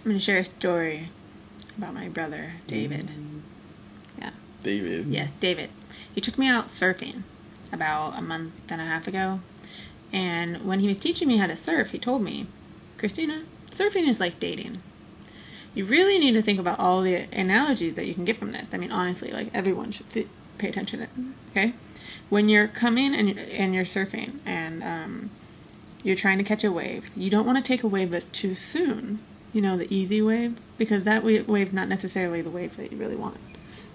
I'm going to share a story about my brother, David. Yeah. David? Yes, David. He took me out surfing about a month and a half ago. And when he was teaching me how to surf, he told me, Christina, surfing is like dating. You really need to think about all the analogies that you can get from this. I mean, honestly, like, everyone should pay attention to it, okay? When you're coming and you're surfing and you're trying to catch a wave, you don't want to take a wave that's too soon, you know, the easy wave, because that wave's not necessarily the wave that you really want.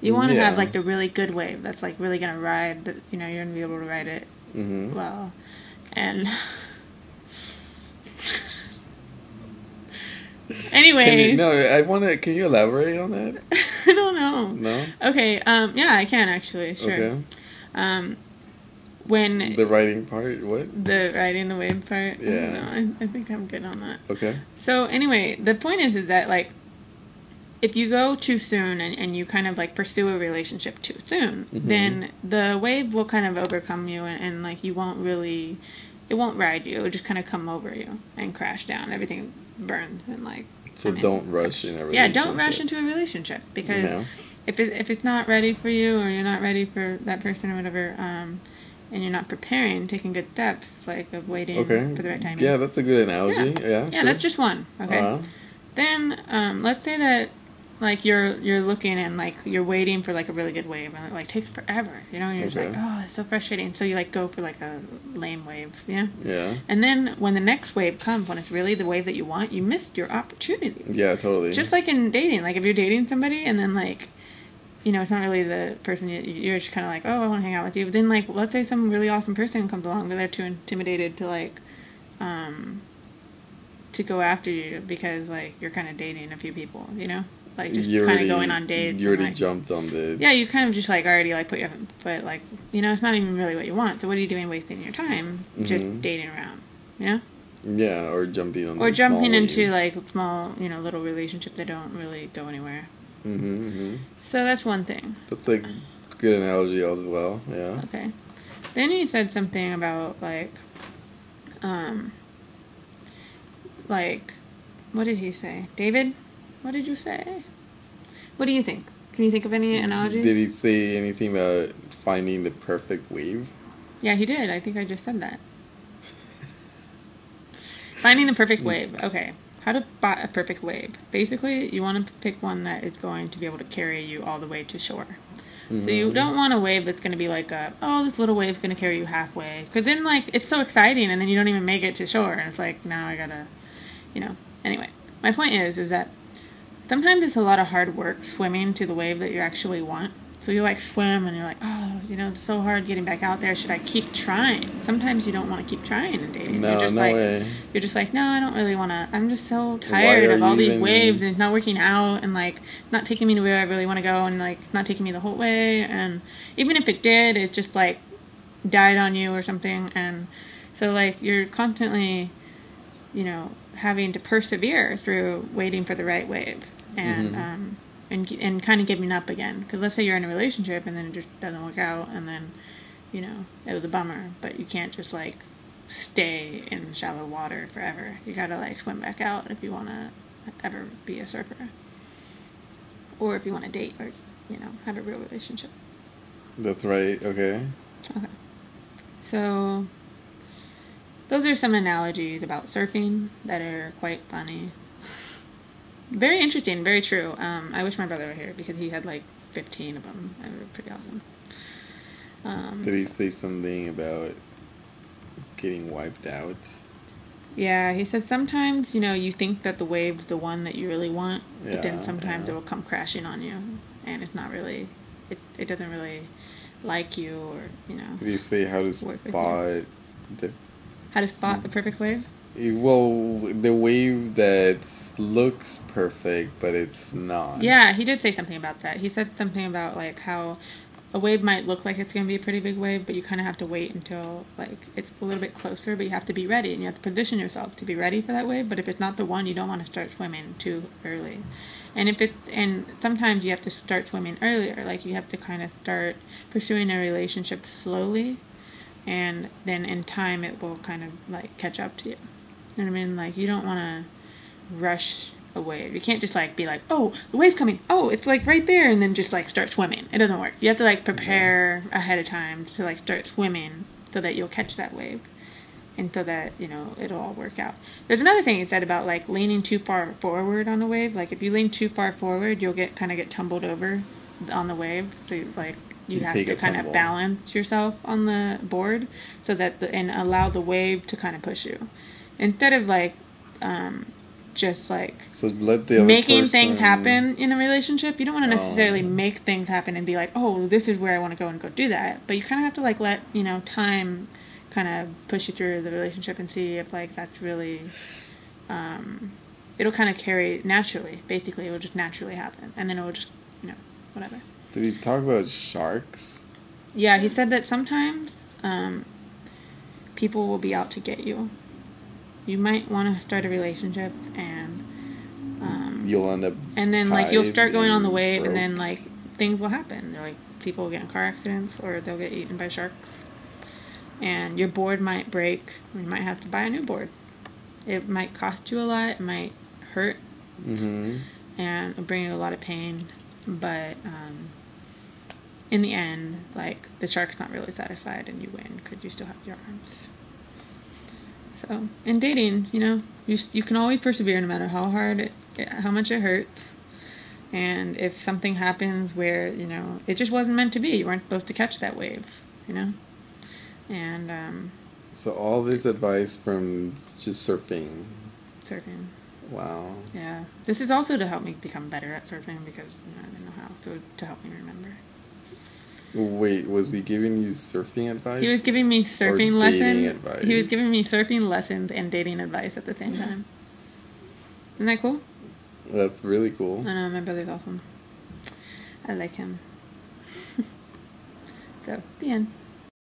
You want to have, like, the really good wave that's, like, really going to ride, you know, you're going to be able to ride it well. And anyway. Can you elaborate on that? I don't know. No? Okay, yeah, I can actually, sure. Okay. When... The riding part, what? The riding the wave part? Yeah. I don't know, I think I'm good on that. Okay. So, anyway, the point is that, like, if you go too soon and you kind of, like, pursue a relationship too soon, then the wave will kind of overcome you and like, you won't really... It won't ride you. It'll just kind of come over you and crash down. Everything burns and, like... So don't rush in a relationship. Yeah, don't rush into a relationship. Because if it's not ready for you or you're not ready for that person or whatever, and you're not preparing, taking good steps, like, of waiting for the right timing. Yeah, that's a good analogy. Yeah, sure. That's just one. Okay. Then, let's say that, like, you're looking and, like, you're waiting for, like, a really good wave, and it, like, takes forever, you know, and you're just like, oh, it's so frustrating. So you, like, go for, like, a lame wave, you know? Yeah. And then when the next wave comes, when it's really the wave that you want, you missed your opportunity. Yeah, totally. Just like in dating. Like, if you're dating somebody and then, like, you know, it's not really the person you're just kind of like, oh, I want to hang out with you. But then, like, let's say some really awesome person comes along, but they're too intimidated to, like, to go after you because, like, you're kind of dating a few people, you know? Like, just kind of going on dates. You already like, jumped on the... Yeah, you kind of just, like, already, like, put your foot, like, you know, it's not even really what you want. So what are you doing wasting your time just dating around, you know? Yeah, or jumping on or jumping into, like, small, you know, little relationships that don't really go anywhere. So that's one thing. That's, like, good analogy as well, yeah. Okay. Then he said something about, like, what did he say? David? What did you say? What do you think? Can you think of any analogies? Did he say anything about finding the perfect wave? Yeah, he did. I think I just said that. Finding the perfect wave. Okay. How to spot a perfect wave. Basically, you want to pick one that is going to be able to carry you all the way to shore. So you don't want a wave that's going to be like this little wave's going to carry you halfway. Because then, like, it's so exciting, and then you don't even make it to shore. And it's like, now I gotta, you know. Anyway, my point is that sometimes it's a lot of hard work swimming to the wave that you actually want. So you, like, swim, and you're like, oh, you know, it's so hard getting back out there. Should I keep trying? Sometimes you don't want to keep trying in dating. No, way. You're just like, no, I don't really want to. I'm just so tired of all these waves, and it's not working out, and, like, not taking me to where I really want to go, and, like, not taking me the whole way. And even if it did, it just, like, died on you or something. And so, like, you're constantly, you know, having to persevere through waiting for the right wave. And, and kind of giving up again. Because let's say you're in a relationship and then it just doesn't work out, and then, you know, it was a bummer, but you can't just, like, stay in shallow water forever. You gotta, like, swim back out if you want to ever be a surfer. Or if you want to date or, you know, have a real relationship. That's right, okay. Okay. So, those are some analogies about surfing that are quite funny. Very interesting, very true. I wish my brother were here because he had, like, 15 of them. They were pretty awesome. Did he say something about getting wiped out? Yeah, he said sometimes, you know, you think that the wave's the one that you really want, but then sometimes it will come crashing on you, and it's not really, it doesn't really like you, or, you know. Did he say how to spot the perfect wave? Well, the wave that looks perfect, but it's not. Yeah, he did say something about that. He said something about, like, how a wave might look like it's going to be a pretty big wave, but you kind of have to wait until, like, it's a little bit closer, but you have to be ready, and you have to position yourself to be ready for that wave. But if it's not the one, you don't want to start swimming too early. And sometimes you have to start swimming earlier. Like, you have to kind of start pursuing a relationship slowly, and then in time it will kind of, like, catch up to you. You know what I mean? Like, you don't want to rush a wave. You can't just like be like, oh, the wave's coming. Oh, it's like right there, and then just like start swimming. It doesn't work. You have to like prepare ahead of time to like start swimming so that you'll catch that wave, and so that it'll all work out. There's another thing it said about like leaning too far forward on a wave. Like if you lean too far forward, you'll get tumbled over on the wave. So you have to kind of balance yourself on the board so that and allow the wave to kind of push you instead of like just like so let the making things happen in a relationship. You don't want to necessarily make things happen and be like, oh, this is where I want to go and go do that. But you kind of have to like let time kind of push you through the relationship and see if like that's really it'll kind of carry naturally. Basically, it will just naturally happen, and then it will just whatever. Did he talk about sharks? Yeah, he said that sometimes people will be out to get you. You might want to start a relationship and you'll end up and then like you'll start going on the wave and then like things will happen. Like people will get in car accidents or they'll get eaten by sharks. And your board might break. You might have to buy a new board. It might cost you a lot. It might hurt. Mm-hmm. And it'll bring you a lot of pain. But in the end, like the shark's not really satisfied and you win because you still have your arms. So in dating, you can always persevere no matter how hard how much it hurts. And if something happens where, it just wasn't meant to be, you weren't supposed to catch that wave, And so all this advice from just surfing. Wow. Yeah. This is also to help me become better at surfing because I didn't know how. So to help me remember. Wait, was he giving you surfing advice? He was giving me surfing lessons. Advice? He was giving me surfing lessons and dating advice at the same time. Isn't that cool? That's really cool. I know, my brother's awesome. I like him. So, the end.